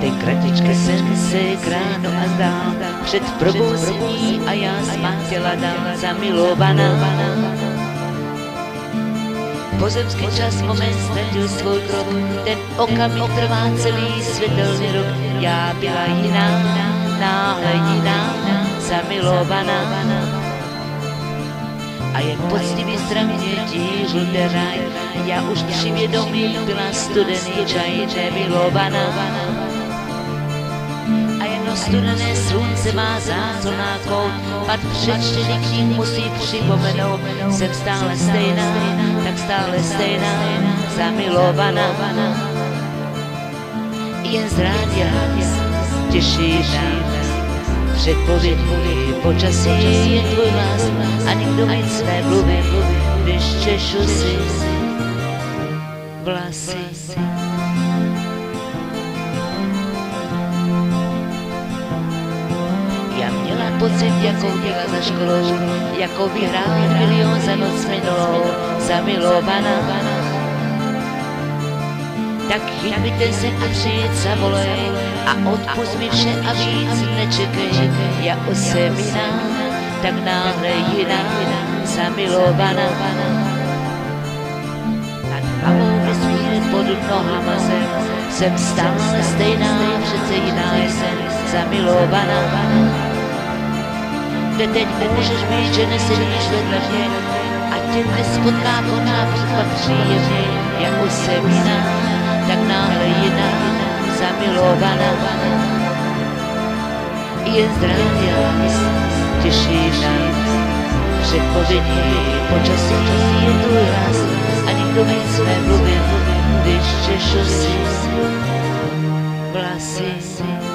Tenkratička jsem se k ránu a zdál před probouzení a já smátila dál zamilovaná. Pozemský čas moment ztratil svůj krok, ten okamžik trvá celý světelný rok. Já byla jiná, náhle jiná, zamilovaná. A jen poctivý stramě tížil ten ráj, já už při vědomí byla studený čaj, nemilovaná. A jedno studené slunce má záclná kout, pad přečtený knih musí připomenout, jsem stále stejná, tak stále stejná, zamilovaná. Jen z rádia těší nás předpovědí počasí, je tvůj hlas a nikdo víc nemluví, když češu si vlasy. Já měla pocit, jakou děla za školou, jako vyhrál milion za noc minulou, zamilovaná. Tak chyť mi ten sen a přijď zavolej a odpust mi vše a víc nečekej. Já už jsem jiná, tak náhle jiná, zamilovaná. Nad hlavou vesmír pod nohama jsem stále stejná, přece jiná jsem, zamilovaná. Kde teď můžeš být, že nesedíš vedle mě, ať tě nespotká možná příklad příjemně. Já už jsem jiná, tak náhle jiná, zamilovaná. Jen zdravě těší nás předpovědí počasí, je tvůj hlas a nikdo víc nemluví, když češu si vlasy.